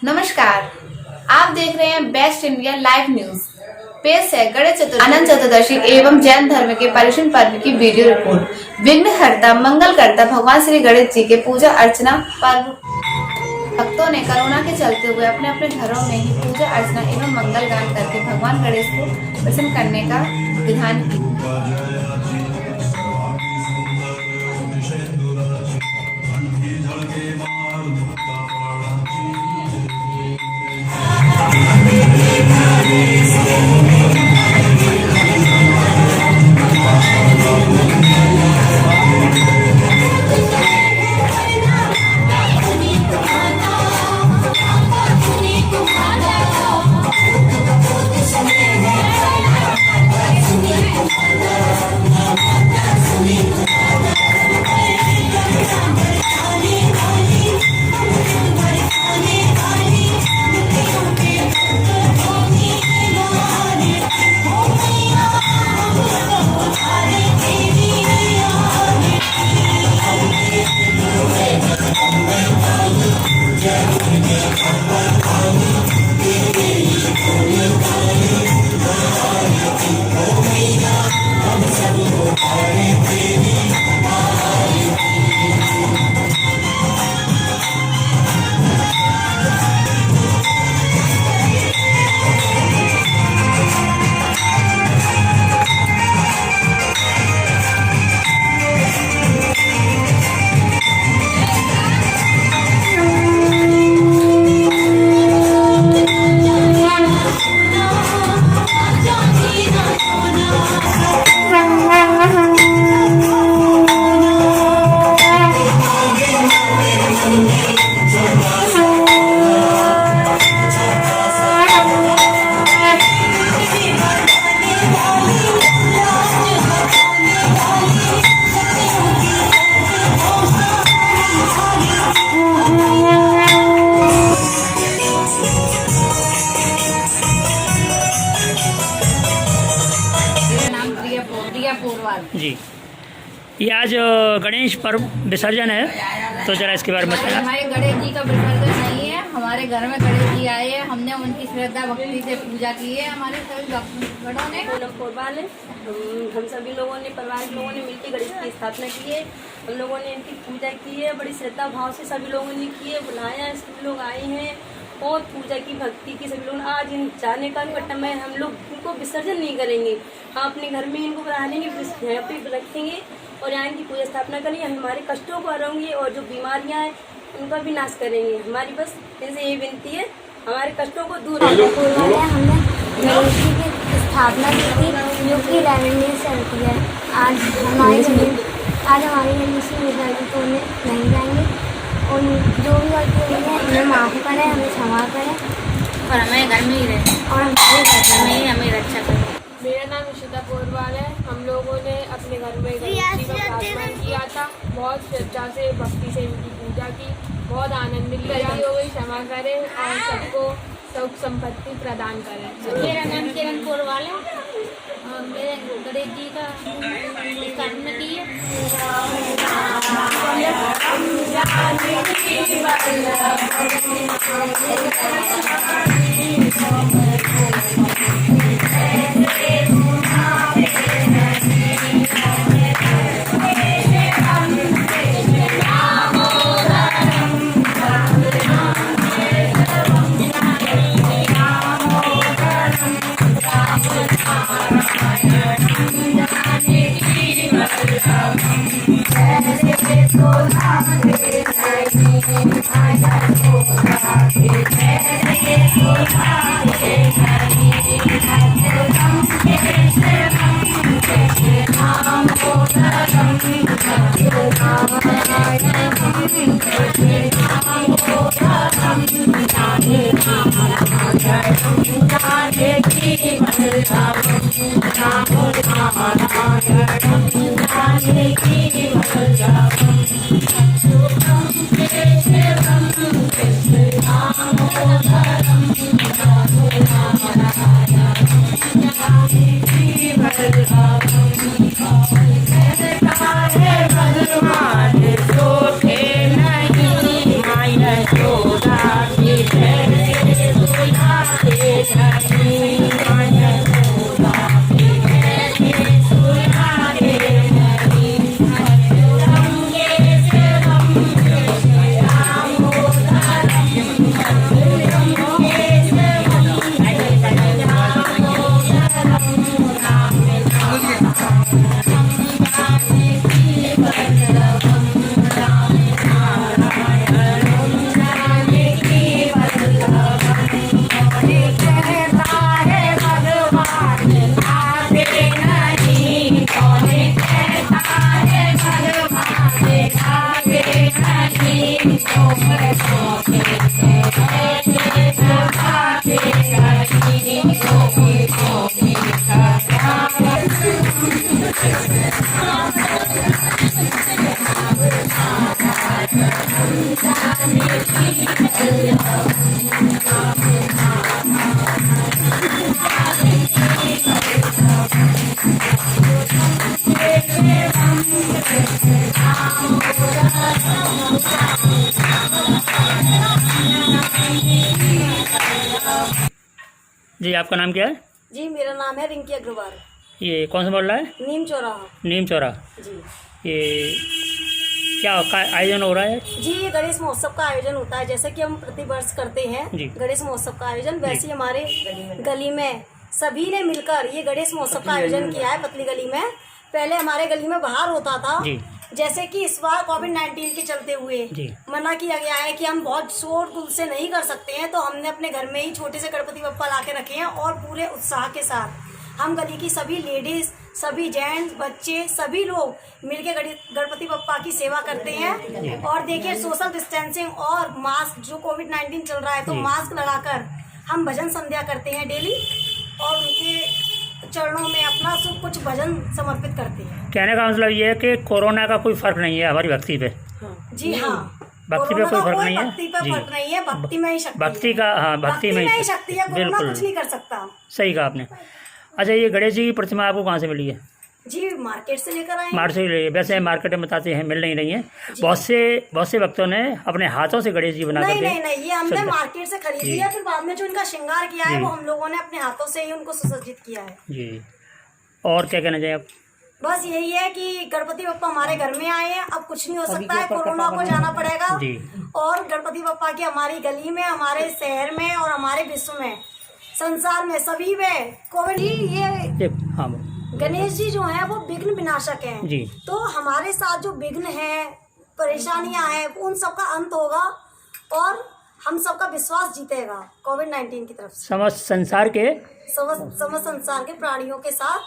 नमस्कार, आप देख रहे हैं बेस्ट इंडिया लाइव न्यूज। पेश है गणेश चतुर्थी, अनंत चतुर्दशी एवं जैन धर्म के पर्युषण पर्व की वीडियो रिपोर्ट। विघ्नहर्ता मंगलकर्ता भगवान श्री गणेश जी के पूजा अर्चना पर्व भक्तों ने कोरोना के चलते हुए अपने अपने घरों में ही पूजा अर्चना एवं मंगल गान करके भगवान गणेश को प्रसन्न करने का विधान किया। जी, ये आज गणेश पर्व विसर्जन है, तो जरा इसके बारे में बताइए। हमारे गणेश जी का विसर्जन नहीं है, हमारे घर में गणेश जी आए हैं, हमने उनकी श्रद्धा भक्ति से पूजा की है। हमारे सभी भक्तों ने हम सभी लोगों ने परिवार के लोगों ने मिलकर गणेश की स्थापना की है। हम लोगों ने इनकी पूजा की है, बड़ी श्रद्धा भाव से सभी लोगों ने की है, बुलाया है, सभी लोग आए हैं और पूजा की भक्ति की सभी लोग। आज इन जाने का भी है, हम लोग इनको विसर्जन नहीं करेंगे, हम अपने घर में इनको बना लेंगे, यहाँ पे रखेंगे और यहाँ इनकी पूजा स्थापना करेंगे। हमारे कष्टों को हराएंगे और जो बीमारियाँ हैं उनका भी नाश करेंगे। हमारी बस इनसे यही विनती है, हमारे कष्टों को दूर हमने गणेश जी की स्थापना की थी, जो कि रेवेन्यू से होती है। आज हमारी गणेश जी विसर्जन होने नहीं जाएंगे और जो भी गलती हुई है हमें माफ़ करें, हमें क्षमा करें और हमारे घर में ही रहे और हमारे घर में ही हमें रक्षा करें। मेरा नाम इशिता पोरवाल है। हम लोगों ने अपने घर में गणेश जी का आगमन किया था, बहुत श्रद्धा से भक्ति से इनकी पूजा की, बहुत आनंद लिया। हो गई, क्षमा करें और सबको सुख संपत्ति प्रदान करें। मेरा नाम किरण पोरवाल है और मेरे गणेश जी का स्थापना की है। Thank you. जी, आपका नाम क्या है? जी, मेरा नाम है रिंकी अग्रवाल, ये कौन सा मोहल्ला है? नीम चौराहा। नीम चौरा। जी ये क्या का आयोजन हो रहा है? जी, ये गणेश महोत्सव का आयोजन होता है। जैसे कि हम प्रतिवर्ष करते हैं जी। गणेश महोत्सव का आयोजन, वैसे ही हमारे गली में सभी ने मिलकर ये गणेश महोत्सव का आयोजन किया है। पतली गली में पहले हमारे गली में बाहर होता था, जी। जैसे कि इस बार कोविड-19 के चलते हुए जी। मना किया गया है कि हम बहुत शोर गुल से नहीं कर सकते हैं, तो हमने अपने घर में ही छोटे से गणपति बप्पा ला के रखे हैं और पूरे उत्साह के साथ हम गली की सभी लेडीज, सभी जेंट्स, बच्चे, सभी लोग मिलके गणपति बप्पा की सेवा करते हैं। और देखिए, सोशल डिस्टेंसिंग और मास्क, जो कोविड-19 चल रहा है तो मास्क लगाकर हम भजन संध्या करते हैं डेली और उनके चरणों में अपना सब कुछ भजन समर्पित करते हैं। कहने का मतलब ये है कि कोरोना का कोई फर्क नहीं है हमारी भक्ति पे। जी हाँ, भक्ति पे कोई फर्क नहीं है। भक्ति पे फर्क नहीं है, भक्ति में ही शक्ति है। भक्ति का, हाँ, भक्ति में ही शक्ति है, कोरोना कुछ नहीं कर सकता। सही कहा आपने। अच्छा, ये गणेश जी की प्रतिमा आपको कहाँ से मिली है? जी, मार्केट से लेकर आए। मार्केट से ले, वैसे मार्केट में बताते हैं मिल नहीं रही है। बहुत से भक्तों ने अपने हाथों से गणेश जी बना नहीं करके नहीं नहीं, ये हमने मार्केट से खरीद लिया, फिर बाद में जो इनका श्रृंगार किया है वो हम लोगों ने अपने हाथों से ही उनको सुसज्जित किया है। जी। और क्या कहना चाहिए आप? बस यही है कि गणपति बप्पा हमारे घर में आए हैं, अब कुछ नहीं हो सकता है, कोरोना को जाना पड़ेगा। जी। और गणपति बप्पा की हमारी गली में, हमारे शहर में और हमारे विश्व में, संसार में सभी में कोविड, ये हाँ, गणेश जी जो हैं वो विघ्न विनाशक हैं। जी। तो हमारे साथ जो विघ्न है, परेशानियां हैं, उन सब का अंत होगा और हम सबका विश्वास जीतेगा कोविड-19 की तरफ से। समस्त संसार के समस्त संसार के प्राणियों के साथ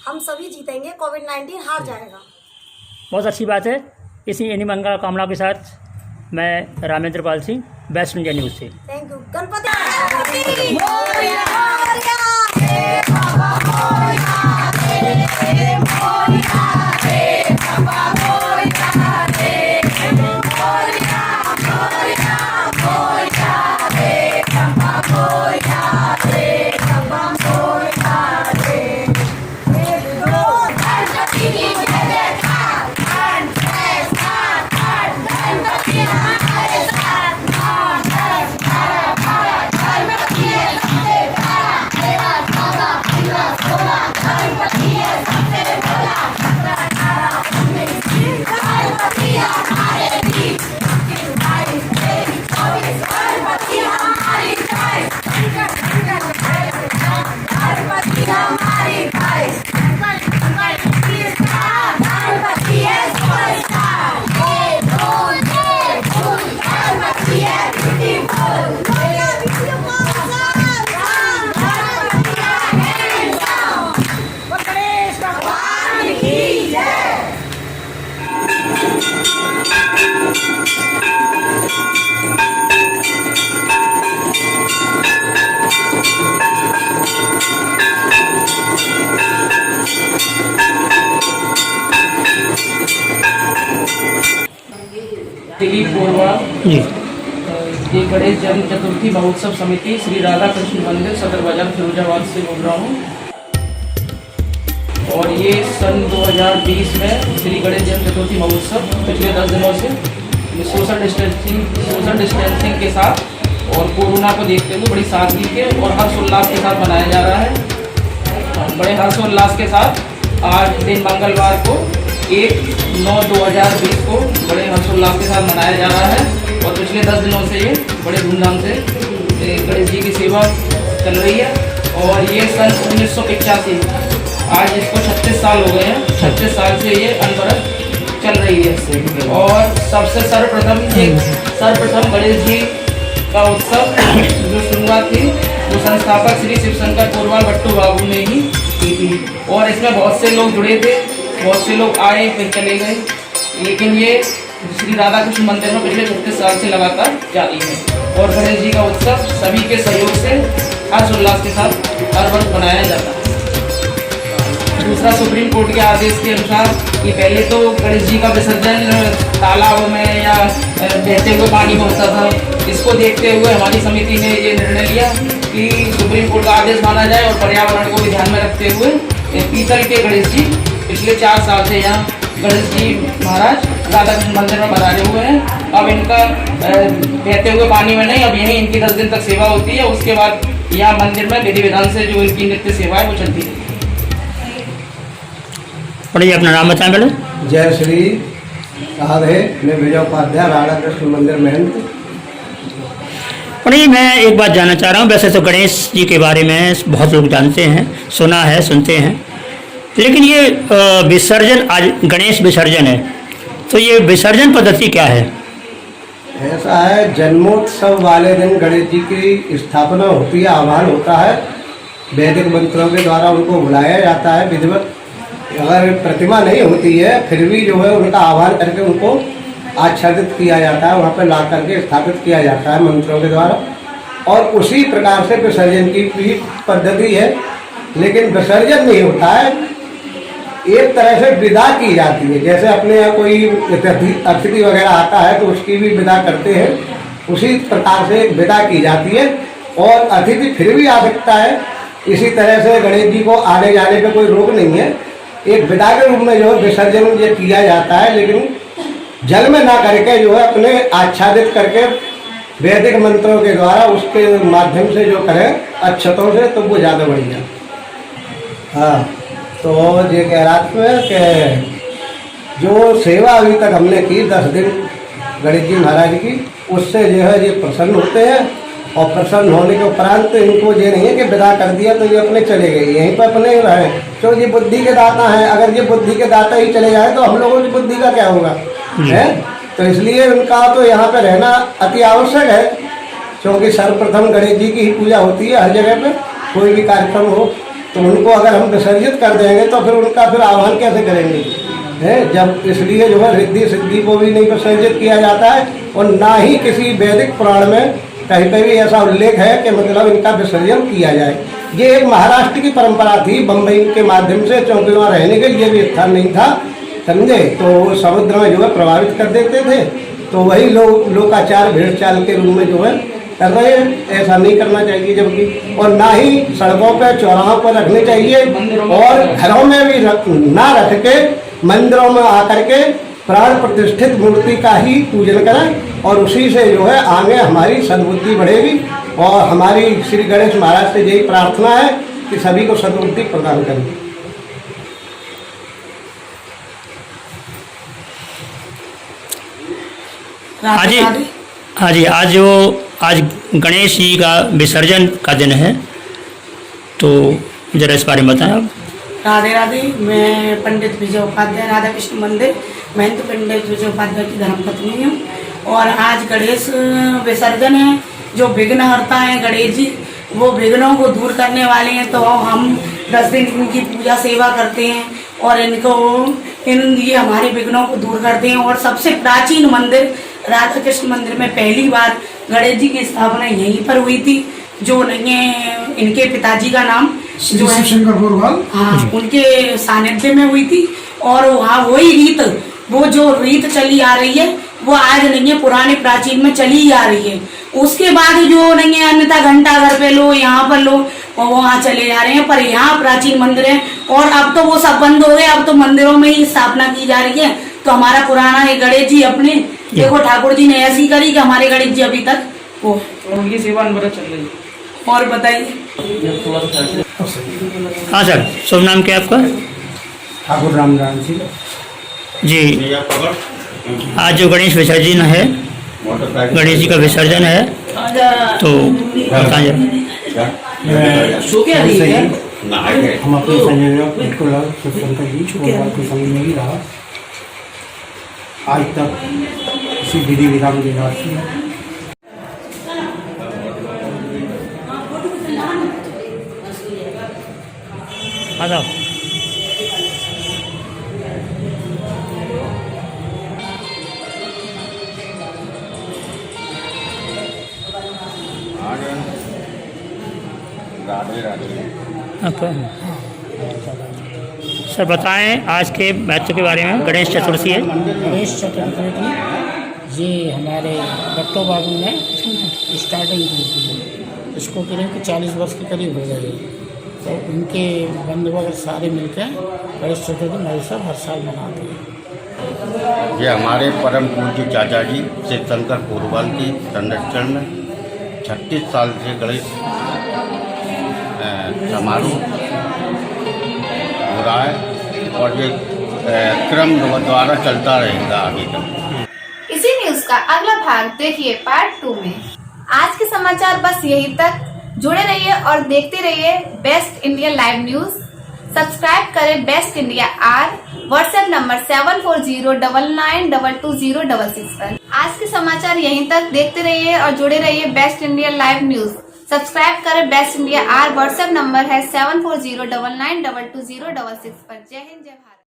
हम सभी जीतेंगे, कोविड-19 हार जाएगा। बहुत अच्छी बात है। इसी इन्हीं मंगल कामना के साथ मैं Ramendra Pal Singh, best India news से। Thank you. गणपति दिलीप बोरवाल जी। ये गणेश जन्म चतुर्थी महोत्सव समिति श्री राधा कृष्ण मंदिर सदर बाजार फिरोजाबाद से बोल रहा हूँ। और ये सन 2020 में श्री गणेश जन्म चतुर्थी महोत्सव पिछले 10 दिनों से सोशल डिस्टेंसिंग के साथ और कोरोना को देखते हुए बड़ी सादगी के और हर्षोल्लास के साथ मनाया जा रहा है। बड़े हर्षोल्लास के साथ आज दिन मंगलवार को 1/9/2020 को बड़े हर्षोल्लास के साथ मनाया जा रहा है। और पिछले 10 दिनों से ये बड़े धूमधाम से गणेश जी की सेवा चल रही है। और ये सन 1985, आज इसको 36 साल हो गए हैं। 36 साल से ये अनवरत चल रही है। और सबसे सर्वप्रथम गणेश जी का उत्सव जो शुरुआत थी वो संस्थापक श्री शिवशंकर कोरवाल भट्टू बाबू ने ही की थी। और इसमें बहुत से लोग जुड़े थे, बहुत से लोग आए फिर चले गए, लेकिन ये श्री राधा कृष्ण मंदिर में पिछले 36 साल से लगातार जारी है। और गणेश जी का उत्सव सभी के सहयोग से हर्षोल्लास के साथ हर वर्ष मनाया जाता है। दूसरा, सुप्रीम कोर्ट के आदेश के अनुसार कि पहले तो गणेश जी का विसर्जन तालाब में या बहते हुए पानी में होता था। इसको देखते हुए हमारी समिति ने ये निर्णय लिया कि सुप्रीम कोर्ट का आदेश माना जाए और पर्यावरण को भी ध्यान में रखते हुए पीतल के गणेश जी पिछले 4 साल से यहाँ गणेश जी महाराज राधा कृष्ण मंदिर में बधारे हुए हैं। अब इनका बहते हुए पानी में नहीं, अब यहीं इनकी 10 दिन तक सेवा होती है। उसके बाद यहाँ मंदिर में विधि विधान से जो इनकी नित्य सेवा है वो चलती है। और ये अपना नाम बताएं पहले। जय श्री राधे। मैं विजय उपाध्याय, राधा कृष्ण मंदिर महंत। और ये मैं एक बात जानना चाह रहा हूँ, वैसे तो गणेश जी के बारे में बहुत लोग जानते हैं, सुना है, सुनते हैं, लेकिन ये विसर्जन, आज गणेश विसर्जन है, तो ये विसर्जन पद्धति क्या है? ऐसा है, जन्मोत्सव वाले दिन गणेश जी की स्थापना होती है, आह्वान होता है, वैदिक मंत्रों के द्वारा उनको बुलाया जाता है विधिवत। अगर प्रतिमा नहीं होती है फिर भी जो है उनका आह्वान करके उनको आच्छादित किया जाता है, वहाँ पर ला करके स्थापित किया जाता है मंत्रों के द्वारा। और उसी प्रकार से विसर्जन की भी पद्धति है, लेकिन विसर्जन नहीं होता है, एक तरह से विदा की जाती है। जैसे अपने यहाँ कोई अतिथि वगैरह आता है तो उसकी भी विदा करते हैं, उसी प्रकार से विदा की जाती है। और अतिथि फिर भी आ सकता है, इसी तरह से गणेश जी को आने जाने पे कोई रोक नहीं है। एक विदा के रूप में जो है विसर्जन ये किया जाता है, लेकिन जल में ना करके जो है अपने आच्छादित करके वैदिक मंत्रों के द्वारा उसके माध्यम से जो करें अक्षतों से, तो वो ज़्यादा बढ़िया। हाँ, तो ये कह रहा था कि जो सेवा अभी तक हमने की 10 दिन गणेश जी महाराज की, उससे जो है ये प्रसन्न होते हैं। और प्रसन्न होने के उपरांत इनको ये नहीं है कि विदा कर दिया तो ये अपने चले गए, यहीं पर अपने रहे, क्योंकि ये बुद्धि के दाता हैं। अगर ये बुद्धि के दाता ही चले जाए तो हम लोगों की बुद्धि का क्या होगा, है? तो इसलिए उनका तो यहाँ पे रहना अति आवश्यक है, क्योंकि सर्वप्रथम गणेश जी की ही पूजा होती है हर जगह पे, कोई भी कार्यक्रम हो। तो उनको अगर हम विसर्जित कर देंगे तो फिर उनका फिर आह्वान कैसे करेंगे, है? जब इसलिए जो है रिद्धि सिद्धि को भी नहीं विसर्जित किया जाता है, और ना ही किसी वैदिक पुराण में कहीं पे भी ऐसा उल्लेख है कि मतलब इनका विसर्जन किया जाए। ये एक महाराष्ट्र की परंपरा थी, बम्बई के माध्यम से, क्योंकि वहाँ रहने के लिए भी स्थान नहीं था, समझे, तो समुद्र में जो है प्रभावित कर देते थे। तो वही लोकाचार भेड़ चाल के रूप में जो है कर रहे हैं। ऐसा नहीं करना चाहिए जबकि, और ना ही सड़कों पर चौराहों पर रखने चाहिए, और घरों में भी ना रख के मंदिरों में आकर के प्राण प्रतिष्ठित मूर्ति का ही पूजन करें, और उसी से जो है आगे हमारी सद्बुद्धि बढ़ेगी। और हमारी श्री गणेश महाराज से यही प्रार्थना है कि सभी को सद्बुद्धि प्रदान करें। हाँ जी, आज गणेश जी का विसर्जन का दिन है, तो जरा इस बारे में बताएं आप। राधे राधे। मैं पंडित विजय उपाध्याय, राधा कृष्ण मंदिर महंत पंडित विजय उपाध्याय की धर्मपत्नी हूँ। और आज गणेश विसर्जन है। जो विघ्न हरता है गणेश जी, वो विघ्नों को दूर करने वाले हैं। तो हम 10 दिन इनकी पूजा सेवा करते हैं, और ये हमारे विघ्नों को दूर करते हैं। और सबसे प्राचीन मंदिर राधा कृष्ण मंदिर में पहली बार गणेश जी की स्थापना यहीं पर हुई थी। जो नहीं है, इनके पिताजी का नाम जो है शंकर गोरवाल, हाँ, उनके सानिध्य में हुई थी। और वहाँ वही रीत, वो जो रीत चली आ रही है वो आज नहीं है, पुराने प्राचीन में चली ही आ रही है। उसके बाद जो नहीं है, अन्यथा घंटा घर पे लो, यहाँ पर लो, और वहाँ चले जा रहे हैं। पर यहाँ प्राचीन मंदिर है, और अब तो वो सब बंद हो गए, अब तो मंदिरों में ही स्थापना की जा रही है। तो हमारा पुराना है गणेश जी अपने, देखो ठाकुर जी ने ऐसी करी कि हमारे गणेश जी अभी तक वो उनकी सेवा अनवरत चल रही है। और बताइए। हाँ सर, शुभ नाम क्या है आपका? ठाकुर रामराम जी। जी, आज जो गणेश विसर्जन है, गणेश जी का विसर्जन है, तो बताएं जरा। हम अपने संयोजक बिल्कुल शिवशंकर जी गोरवाल के संग में ही रहा, आज तक इसी विधि विधान के निवासी है। सर बताएं आज के महत्व के बारे में। गणेश चतुर्थी है। गणेश चतुर्थी ये हमारे दत्तो बाबू ने स्टार्टिंग की थी, इसको करीब 40 वर्ष के करीब हो गए। तो उनके बंधु वगैरह सारे मिलकर गणेश चतुर्थी महोत्सव हर साल मनाते हैं। ये हमारे परम पूज्य चाचा जी शिव शंकर पोरवाल की संरक्षण में 36 साल से गणेश समारोह हो रहा है और ये क्रम द्वारा चलता रहेगा आगे तक। इसी न्यूज का अगला भाग देखिए पार्ट 2 में। आज के समाचार बस यही तक। जुड़े रहिए और देखते रहिए best India live news. Subscribe करें best India R, WhatsApp number 7409922066 पर। आज के समाचार यहीं तक। देखते रहिए और जुड़े रहिए best India live news. Subscribe करें best India R, WhatsApp number है 7409922066 पर। जय हिंद जय भारत।